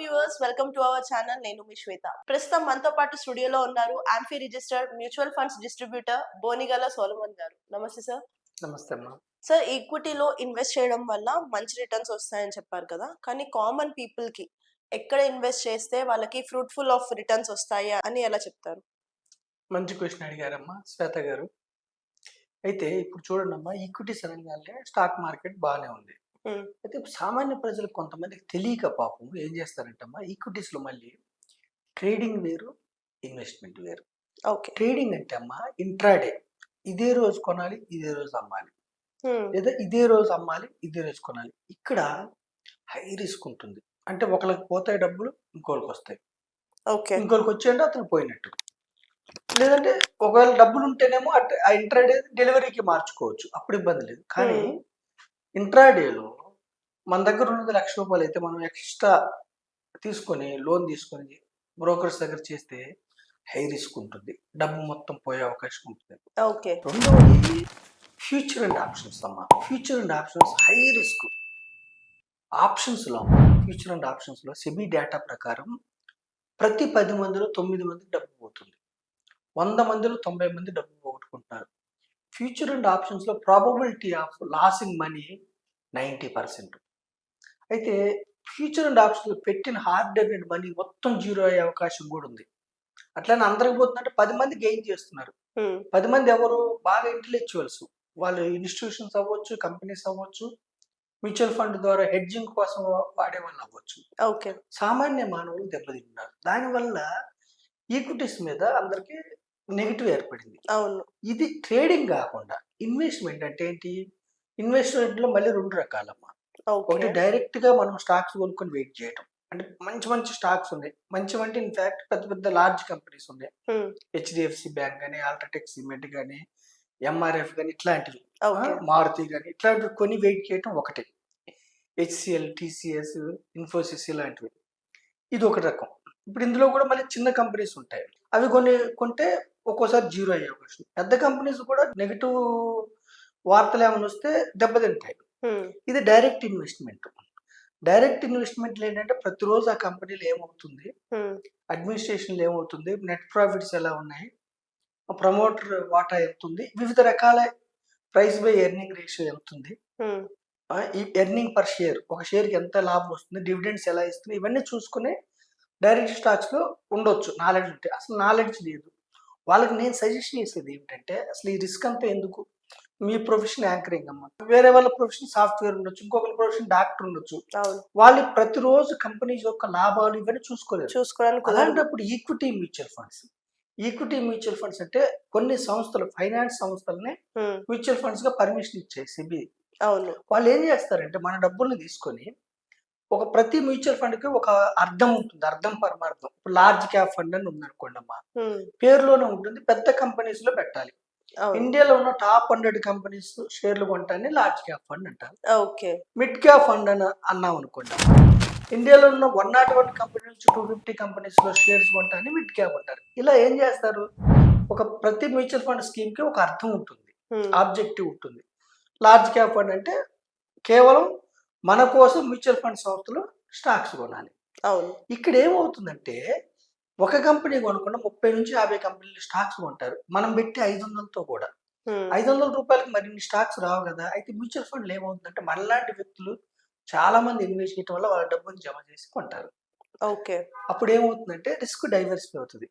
Viewers, welcome to our channel. నేను మీ శ్వేత. ప్రస్తుతం మనతో పాటు స్టూడియోలో ఉన్నారు AMFI registered mutual funds distributor Bonigala Solomon గారు. నమస్తే సార్. నమస్తే అమ్మా. సార్, ఈక్విటీలో ఇన్వెస్ట్ చేయడం వల్ల మంచి రిటర్న్స్ వస్తాయని చెప్పారు కదా, కానీ కామన్ పీపుల్ కి ఎక్కడ ఇన్వెస్ట్ చేస్తే వాళ్ళకి ఫ్రూట్ఫుల్ ఆఫ్ రిటర్న్స్ వస్తాయి అని ఎలా చెప్తారు? మంచి క్వశ్చన్ అడిగారమ్మా శ్వేత గారు. అయితే ఇప్పుడు చూడండి అమ్మా, ఈక్విటీస్ అనగానే స్టాక్ మార్కెట్ బాగానే ఉంది. అయితే సామాన్య ప్రజలకు కొంతమందికి తెలియక పాపం ఏం చేస్తారంటమ్మా, ఈక్విటీస్ లో మళ్ళీ ట్రేడింగ్ వేరు, ఇన్వెస్ట్మెంట్ వేరు. ఓకే. ట్రేడింగ్ అంటే అమ్మా ఇంట్రాడే, ఇదే రోజు కొనాలి ఇదే రోజు అమ్మాలి, లేదా ఇదే రోజు అమ్మాలి ఇదే రోజు కొనాలి. ఇక్కడ హై రిస్క్ ఉంటుంది. అంటే ఒకరికి పోతాయి డబ్బులు, ఇంకోరికి వస్తాయి. ఓకే. ఇంకోరికి వచ్చేయంటే అతను పోయినట్టు. లేదంటే ఒకవేళ డబ్బులు ఉంటేనేమో ఆ ఇంట్రాడే డెలివరీకి మార్చుకోవచ్చు, అప్పుడు ఇబ్బంది లేదు. కానీ ఇంట్రాడేలో మన దగ్గర ఉన్నది ₹1,00,000 అయితే మనం ఎక్స్ట్రా తీసుకొని లోన్ తీసుకొని బ్రోకర్స్ దగ్గర చేస్తే హై రిస్క్ ఉంటుంది, డబ్బు మొత్తం పోయే అవకాశం ఉంటుంది. ఓకే. రెండవది ఫ్యూచర్ అండ్ ఆప్షన్స్ అమ్మా. Future and options high risk. ఆప్షన్స్లో ఫ్యూచర్ అండ్ ఆప్షన్స్లో సెబీ డేటా ప్రకారం ప్రతి 10 మందిలో 9 మందికి డబ్బు పోతుంది, 100 మందిలో 90 మంది డబ్బు పోగొట్టుకుంటున్నారు. ఫ్యూచర్ అండ్ ఆప్షన్స్లో ప్రాబబిలిటీ ఆఫ్ లాసింగ్ మనీ 90%. అయితే ఫ్యూచర్ అండ్ ఆప్షన్స్ పెట్టిన హార్డ్ ఎర్నెడ్ మనీ మొత్తం జీరో అయ్యే అవకాశం కూడా ఉంది. అట్లనే అందరికి పోతుందంటే 10 మంది గెయిన్ చేస్తున్నారు. 10 మంది ఎవరు? బాగా ఇంటెలెక్చువల్స్, వాళ్ళు ఇన్స్టిట్యూషన్స్ అవ్వచ్చు, కంపెనీస్ అవ్వచ్చు, మ్యూచువల్ ఫండ్ ద్వారా హెడ్జింగ్ కోసం వాడే వాళ్ళు అవ్వచ్చు. ఓకే. సామాన్య మానవులు దెబ్బతింటున్నారు. దానివల్ల ఈక్విటీస్ మీద అందరికీ నెగిటివ్ ఏర్పడింది. అవును. ఇది ట్రేడింగ్ కాకుండా ఇన్వెస్ట్మెంట్ అంటే ఏంటి? ఇన్వెస్ట్మెంట్ లో మళ్ళీ 2 రకాలమ్మా. ఒకటి డైరెక్ట్ గా మనం స్టాక్స్ కొనుక్కొని వెయిట్ చేయటం. అంటే మంచి మంచి స్టాక్స్ ఉన్నాయి, మంచి అంటే ఇన్ఫాక్ట్ పెద్ద పెద్ద లార్జ్ కంపెనీస్ ఉన్నాయి, హెచ్డిఎఫ్సి బ్యాంక్ కానీ, అల్ట్రాటెక్ సిమెంట్ కానీ, ఎంఆర్ఎఫ్ కానీ, ఇట్లాంటివి, మారుతి కానీ, ఇట్లాంటివి కొని వెయిట్ చేయటం ఒకటి. హెచ్సిఎల్, టీసీఎస్, ఇన్ఫోసిస్ ఇలాంటివి, ఇది ఒక రకం. ఇప్పుడు ఇందులో కూడా మళ్ళీ చిన్న కంపెనీస్ ఉంటాయి, అవి కొంటే ఒక్కోసారి జీరో అయ్యే అవకాశం. పెద్ద కంపెనీస్ కూడా నెగిటివ్ వార్తలు ఏమైనా వస్తే దెబ్బతింటాయి. ఇది డైరెక్ట్ ఇన్వెస్ట్మెంట్. డైరెక్ట్ ఇన్వెస్ట్మెంట్ ఏంటంటే ప్రతిరోజు ఆ కంపెనీలో ఏమవుతుంది, అడ్మినిస్ట్రేషన్లో ఏమవుతుంది, నెట్ ప్రాఫిట్స్ ఎలా ఉన్నాయి, ప్రమోటర్ వాటా ఎంత ఉంది, వివిధ రకాల ప్రైస్ బై ఎర్నింగ్ రేషియో ఎంత ఉంది, ఈ ఎర్నింగ్ పర్ షేర్, ఒక షేర్కి ఎంత లాభం వస్తుంది, డివిడెండ్స్ ఎలా ఇస్తుంది, ఇవన్నీ చూసుకుని డైరెక్ట్ స్టాక్స్ లో ఉండొచ్చు. నాలెడ్జ్ ఉంటే. అసలు నాలెడ్జ్ లేదు వాళ్ళకి. నేను సజెషన్ చేసేది ఏమిటంటే, అసలు ఈ రిస్క్ అంతా ఎందుకు? మీ ప్రొఫెషన్ యాంకరింగ్ అమ్మా, వేరే వాళ్ళ ప్రొఫెషన్ సాఫ్ట్వేర్ ఉండొచ్చు, ఇంకొకరి ప్రొఫెషన్ డాక్టర్ ఉండొచ్చు. వాళ్ళు ప్రతిరోజు కంపెనీ యొక్క లాభాలు ఇవన్నీ చూసుకోవడానికి. అలాంటప్పుడు ఈక్విటీ మ్యూచువల్ ఫండ్స్ అంటే కొన్ని సంస్థలు, ఫైనాన్స్ సంస్థలనే మ్యూచువల్ ఫండ్స్ గా పర్మిషన్ ఇచ్చాయి సెబీ. వాళ్ళు ఏం చేస్తారంటే మన డబ్బుల్ని తీసుకొని ఒక ప్రతి మ్యూచువల్ ఫండ్ కి ఒక అర్థం ఉంటుంది, అర్థం పరమార్థం. ఇప్పుడు లార్జ్ క్యాప్ ఫండ్ అని ఉంది అనుకోండి అమ్మా, పేరులోనే ఉంటుంది, పెద్ద కంపెనీస్ లో పెట్టాలి. ఇండియాలో ఉన్న టాప్ 100 కంపెనీస్ షేర్లు కొంటాన్ని లార్జ్ క్యాప్ ఫండ్ అంటారు. మిడ్ క్యాప్ ఫండ్ అని అన్నాం అనుకోండి, ఇండియాలో ఉన్న 101 కంపెనీ నుంచి 250 కంపెనీస్ లో షేర్స్ కొంటాన్ని మిడ్ క్యాప్ అంటారు. ఇలా ఏం చేస్తారు, ఒక ప్రతి మ్యూచువల్ ఫండ్ స్కీమ్ కి ఒక అర్థం ఉంటుంది, ఆబ్జెక్టివ్ ఉంటుంది. లార్జ్ క్యాప్ ఫండ్ అంటే కేవలం మన కోసం మ్యూచువల్ ఫండ్ సంస్థలు స్టాక్స్ కొనాలి. ఇక్కడ ఏమవుతుందంటే ఒక కంపెనీ కొనకుండా 30 నుంచి 50 కంపెనీలు స్టాక్స్ కొంటారు. మనం పెట్టి 500తో కూడా 500 రూపాయలకి మరిన్ని స్టాక్స్ రావు కదా. అయితే మ్యూచువల్ ఫండ్లు ఏమవుతుందంటే మనలాంటి వ్యక్తులు చాలా మంది ఇన్వెస్ట్ చేయడం వల్ల వాళ్ళ డబ్బుని జమ చేసి కొంటారు. అప్పుడు ఏమవుతుందంటే రిస్క్ డైవర్సిఫై అవుతుంది.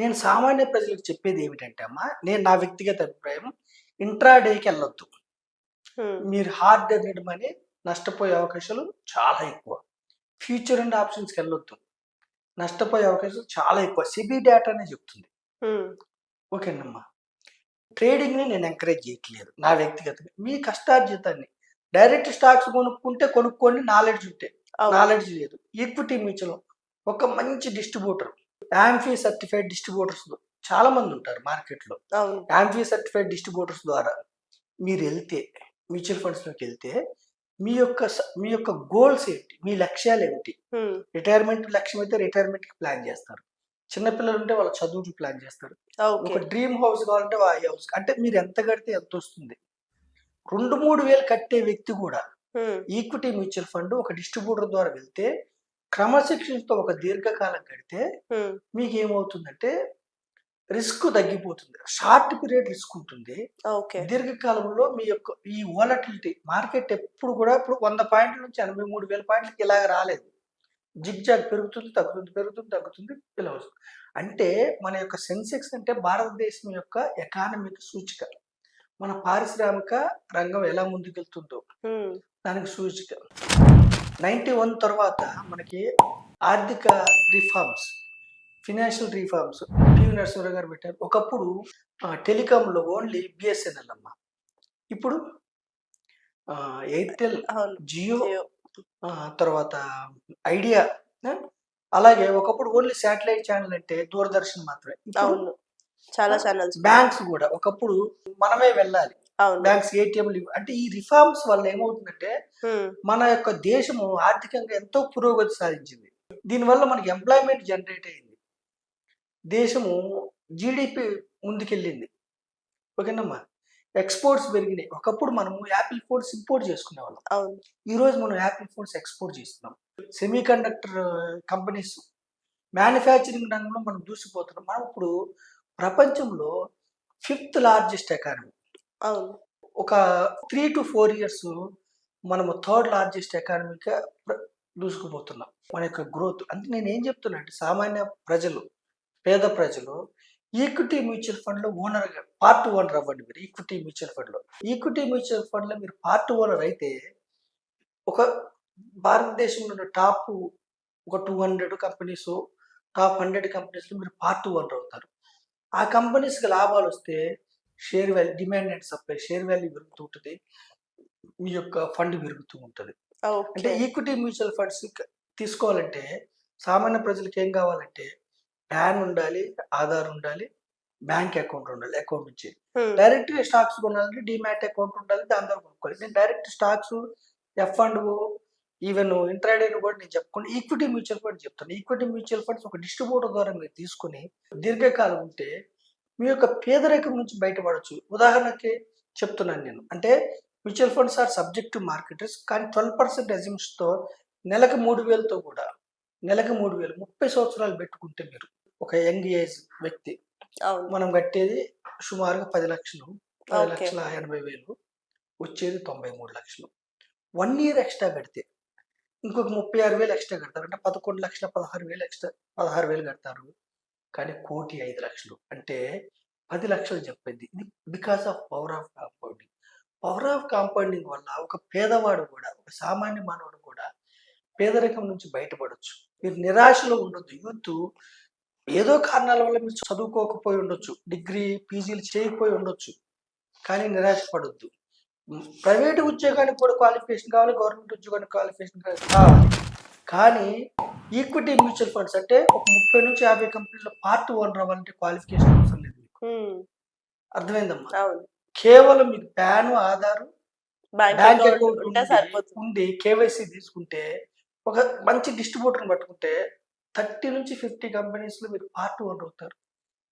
నేను సామాన్య ప్రజలకు చెప్పేది ఏమిటంటే అమ్మా, నేను నా వ్యక్తిగత అభిప్రాయం, ఇంట్రాడేకి వెళ్ళొద్దు. మీరు హార్డ్ ఎర్నెడ్ మనీ నష్టపోయే అవకాశాలు చాలా ఎక్కువ. ఫ్యూచర్ అండ్ ఆప్షన్స్కి వెళ్ళొద్దు, నష్టపోయే అవకాశాలు చాలా ఎక్కువ. సెబీ డేటానే చెప్తుంది. ఓకేనమ్మా, ట్రేడింగ్ ని నేను ఎంకరేజ్ చేయట్లేదు నా వ్యక్తిగతంగా. మీ కష్టార్జితాన్ని డైరెక్ట్ స్టాక్స్ కొనుక్కోండి, నాలెడ్జ్ ఉంటే. నాలెడ్జ్ లేదు. ఈక్విటీ మ్యూచువల్ ఒక మంచి డిస్ట్రిబ్యూటర్, ఆంఫీ సర్టిఫైడ్ డిస్ట్రిబ్యూటర్స్ చాలా మంది ఉంటారు మార్కెట్లో. ఆంఫీ సర్టిఫైడ్ డిస్ట్రిబ్యూటర్స్ ద్వారా మీరు వెళ్తే, మ్యూచువల్ ఫండ్స్ లోకి వెళ్తే, మీ యొక్క గోల్స్ ఏంటి, మీ లక్ష్యాలు ఏమిటి? రిటైర్మెంట్ లక్ష్యం అయితే రిటైర్మెంట్ కి ప్లాన్ చేస్తారు, చిన్నపిల్లలు ఉంటే వాళ్ళ చదువుకి ప్లాన్ చేస్తారు, ఒక డ్రీమ్ హౌస్ కావాలంటే ఆ హౌస్. అంటే మీరు ఎంత కడితే ఎంత వస్తుంది. 2-3 వేలు కట్టే వ్యక్తి కూడా ఈక్విటీ మ్యూచువల్ ఫండ్ ఒక డిస్ట్రిబ్యూటర్ ద్వారా వెళ్తే క్రమశిక్షణతో ఒక దీర్ఘకాలం గడితే మీకు ఏమవుతుందంటే రిస్క్ తగ్గిపోతుంది. షార్ట్ పీరియడ్ రిస్క్ ఉంటుంది. ఓకే. దీర్ఘకాలంలో మీ యొక్క ఈ వోలటిలిటీ మార్కెట్ ఎప్పుడు కూడా ఇప్పుడు 100 పాయింట్ల నుంచి 83,000 పాయింట్లకి ఇలాగ రాలేదు. జిగ్‌జాగ్ పెరుగుతుంది, తగ్గుతుంది, పెరుగుతుంది, తగ్గుతుంది, ఇలా వస్తుంది. అంటే మన యొక్క సెన్సెక్స్ అంటే భారతదేశం యొక్క ఎకానమిక్ సూచిక. మన పారిశ్రామిక రంగం ఎలా ముందుకెళ్తుందో దానికి సూచిక. 91 తర్వాత మనకి ఆర్థిక reforms, financial reforms P V Narasimha Rao గారు పెట్టారు. ఒకప్పుడు టెలికాంలో ఓన్లీ బిఎస్ఎన్ఎల్ అమ్మ. ఇప్పుడు ఎయిర్టెల్, జియో, తర్వాత ఐడియా, అలాగే ఒకప్పుడు ఓన్లీ శాటిలైట్ ఛానల్ అంటే దూరదర్శన్ మాత్రమే. అవును, చాలా ఛానల్స్. బ్యాంక్స్ కూడా ఒకప్పుడు మనమే వెళ్ళాలి, బ్యాంక్స్ ఏటీఎంలు. అంటే ఈ రిఫార్మ్స్ వల్ల ఏమవుతుందంటే మన యొక్క దేశము ఆర్థికంగా ఎంతో పురోగతి సాధించింది. దీనివల్ల మనకి ఎంప్లాయ్మెంట్ జనరేట్ అయింది, దేశము జీడిపి ముందుకెళ్ళింది. ఓకేనమ్మా, ఎక్స్పోర్ట్స్ పెరిగినాయి. ఒకప్పుడు మనము యాపిల్ ఫోన్స్ ఇంపోర్ట్ చేసుకునేవాళ్ళం, ఈ రోజు మనం యాపిల్ ఫోన్స్ ఎక్స్పోర్ట్ చేస్తున్నాం. సెమీ కండక్టర్ కంపెనీస్, మ్యానుఫ్యాక్చరింగ్ రంగంలో మనం దూసిపోతున్నాం. మనం ఇప్పుడు ప్రపంచంలో 5th లార్జెస్ట్ ఎకానమీ. ఒక 3 to 4 years మనము 3rd లార్జెస్ట్ ఎకానమీగా దూసుకుపోతున్నాం. మన యొక్క గ్రోత్ అంటే నేను ఏం చెప్తున్నా అంటే సామాన్య ప్రజలు, పేద ప్రజలు ఈక్విటీ మ్యూచువల్ ఫండ్ లో ఓనర్ పార్ట్ ఓనర్ అవ్వండి. మీరు ఈక్విటీ మ్యూచువల్ ఫండ్ లో, ఈక్విటీ మ్యూచువల్ ఫండ్ లో మీరు పార్ట్ ఓనర్ అయితే ఒక భారతదేశంలో టాప్ ఒక 200 కంపెనీస్, టాప్ 100 కంపెనీస్ లో మీరు పార్ట్ ఓనర్ అవుతారు. ఆ కంపెనీస్కి లాభాలు వస్తే share value, demand and supply, share value పెరుగుతూ ఉంటుంది, మీ యొక్క ఫండ్ పెరుగుతూ ఉంటుంది. అంటే ఈక్విటీ మ్యూచువల్ ఫండ్స్ తీసుకోవాలంటే సామాన్య ప్రజలకు ఏం కావాలంటే ప్యాన్ ఉండాలి, ఆధార్ ఉండాలి, బ్యాంక్ అకౌంట్ ఉండాలి. అకౌంట్ నుంచి డైరెక్ట్ స్టాక్స్ కొనాలంటే డిమాట్ అకౌంట్ ఉండాలి, దాని ద్వారా కొనుక్కోవాలి. నేను direct stocks, F and even ఇంట్రాడేని కూడా నేను చెప్పుకోండి. ఈక్విటీ మ్యూచువల్ ఫండ్ చెప్తాను. ఈక్విటీ మ్యూచువల్ ఫండ్స్ ఒక డిస్ట్రిబ్యూటర్ ద్వారా మీరు తీసుకుని దీర్ఘకాలం ఉంటే మీ యొక్క పేదరికం నుంచి బయటపడవచ్చు. ఉదాహరణకి చెప్తున్నాను నేను, అంటే mutual funds are subject to market risk, కానీ 12% అజంప్షన్తో నెలకు 3,000తో కూడా, నెలకు 3,000 30 సంవత్సరాలు పెట్టుకుంటే మీరు ఒక యంగ్ ఏజ్ వ్యక్తి, మనం కట్టేది సుమారుగా 10 లక్షలు, 10,80,000, వచ్చేది 93 లక్షలు. 1 year ఎక్స్ట్రా కడితే ఇంకొక 36,000 ఎక్స్ట్రా కడతారు. అంటే 11,16,000 ఎక్స్ట్రా, 16,000 కడతారు. కానీ 1,05,00,000 అంటే 10 లక్షలు చెప్పింది. ఇది because of power of compounding. Power of compounding వల్ల ఒక పేదవాడు కూడా, ఒక సామాన్య మానవుడు కూడా పేదరికం నుంచి బయటపడవచ్చు. మీరు నిరాశలో ఉండొద్దు. యూత్ ఏదో కారణాల వల్ల మీరు చదువుకోకపోయి ఉండొచ్చు, డిగ్రీ పీజీలు చేయకపోయి ఉండొచ్చు, కానీ నిరాశపడొద్దు. ప్రైవేట్ ఉద్యోగానికి కూడా క్వాలిఫికేషన్ కావాలి, గవర్నమెంట్ ఉద్యోగానికి క్వాలిఫికేషన్ కావాలి. కానీ ఈక్విటీ మ్యూచువల్ ఫండ్స్ అంటే ఒక 30 నుంచి 50 కంపెనీలో పార్ట్ ఓనర్ అవ్వాలంటే క్వాలిఫికేషన్ అవసరం లేదు మీకు. అర్థమైందమ్మా? కేవలం మీకు ప్యాన్, ఆధార్, బ్యాంక్ అకౌంట్ ఉండి కేవైసీ తీసుకుంటే, ఒక మంచి డిస్ట్రిబ్యూటర్ని పట్టుకుంటే 30 నుంచి 50 కంపెనీస్లో మీరు పార్ట్ ఓనర్ అవుతారు.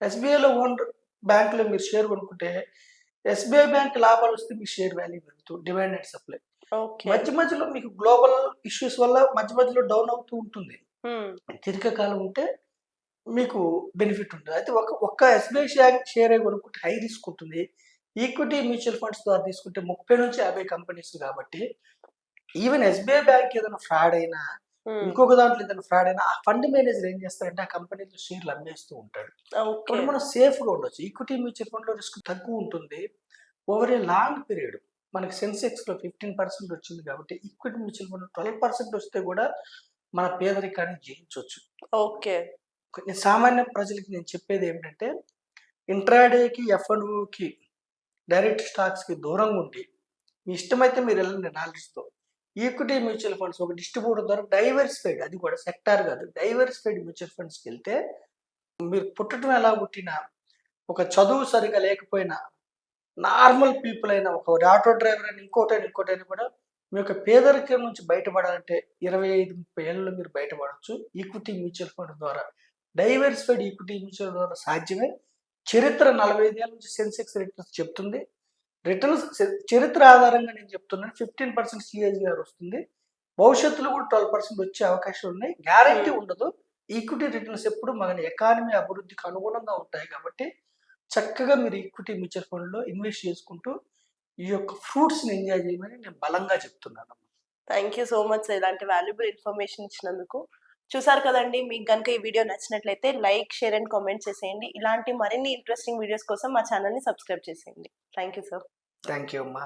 ఎస్బీఐలో ఓనర్ బ్యాంకులో మీరు షేర్ కొనుక్కుంటే ఎస్బీఐ బ్యాంక్ లాభాలు వస్తే మీ షేర్ వాల్యూ పెరుగుతుంది, డిమాండ్ అండ్ సప్లై. మధ్య మధ్యలో మీకు గ్లోబల్ ఇష్యూస్ వల్ల మధ్య మధ్యలో డౌన్ అవుతూ ఉంటుంది. దీర్ఘకాలం ఉంటే మీకు బెనిఫిట్ ఉంటుంది. అయితే ఒక్క ఎస్బీఐ షేర్ కొనుక్కుంటే హై రిస్క్ ఉంటుంది. ఈక్విటీ మ్యూచువల్ ఫండ్స్ ద్వారా తీసుకుంటే 30 నుంచి 50 కంపెనీస్ కాబట్టి ఈవెన్ ఎస్బీఐ బ్యాంక్ ఏదైనా ఫ్రాడ్ అయినా, ఇంకొక దాంట్లో ఏదైనా ఫ్రాడ్ అయినా, ఆ ఫండ్ మేనేజర్ ఏం చేస్తారంటే ఆ కంపెనీలో షేర్లు అమ్మేస్తూ ఉంటాడు. కాబట్టి మనం సేఫ్ గా ఉండొచ్చు. ఈక్విటీ మ్యూచువల్ ఫండ్ లో రిస్క్ తక్కువ ఉంటుంది. ఓవర్ ఏ లాంగ్ పీరియడ్ మనకి సెన్సెక్స్ లో 15% వచ్చింది కాబట్టి ఈక్విటీ మ్యూచువల్ ఫండ్ 12% వస్తే కూడా మన పేదరికాన్ని జయించవచ్చు. ఓకే, సామాన్య ప్రజలకి నేను చెప్పేది ఏమిటంటే ఇంట్రాడేకి, ఎఫ్ఎండ్ఓకి, డైరెక్ట్ స్టాక్స్ కి దూరంగా ఉండి మీ ఇష్టమైతే మీరు వెళ్ళండి నాలెడ్జ్తో. ఈక్విటీ మ్యూచువల్ ఫండ్స్ ఒక డిస్ట్రిబ్యూటర్ ద్వారా డైవర్సిఫైడ్, అది కూడా సెక్టార్ కాదు, డైవర్సిఫైడ్ మ్యూచువల్ ఫండ్స్కి వెళ్తే మీరు పుట్టడం ఎలా పుట్టినా, ఒక చదువు సరిగా లేకపోయినా, నార్మల్ పీపుల్ అయినా, ఒక ఆటో డ్రైవర్ అని, ఇంకోటైనా కూడా మీ యొక్క పేదరికం నుంచి బయటపడాలంటే 25-30 ఏళ్ళలో మీరు బయటపడవచ్చు ఈక్విటీ మ్యూచువల్ ఫండ్ ద్వారా. డైవర్సిఫైడ్ ఈక్విటీ మ్యూచువల్ ద్వారా సాధ్యమే. చరిత్ర 45 ఏళ్ళ నుంచి సెన్సెక్స్ రిటర్న్స్ చెప్తుంది. రిటర్న్స్ చరిత్ర ఆధారంగా నేను చెప్తున్నాను. 15% CAGR వస్తుంది. భవిష్యత్తులో కూడా 12% వచ్చే అవకాశాలు ఉన్నాయి. గ్యారంటీ ఉండదు. ఈక్విటీ రిటర్న్స్ ఎప్పుడు మన ఎకానమీ అభివృద్ధికి అనుగుణంగా ఉంటాయి కాబట్టి చక్కగా మీరు ఈక్విటీ మ్యూచువల్ ఫండ్‌లో ఇన్వెస్ట్ చేసుకుంటూ ఈ యొక్క ఫ్రూట్స్‌ని ఎంజాయ్ చేయమని నేను బలంగా చెప్తున్నాను. Thank you so much sir ఇలాంటి వాల్యుబుల్ ఇన్ఫర్మేషన్ ఇచ్చినందుకు. చూసారు కదండీ! మీకు గనుక ఈ వీడియో నచ్చినట్లయితే లైక్, షేర్ అండ్ కామెంట్ చేసేయండి. ఇలాంటి మరిన్ని ఇంట్రెస్టింగ్ వీడియోస్ కోసం మా ఛానల్‌ని సబ్స్క్రైబ్ చేసేయండి. Thank you sir. Thank you అమ్మా.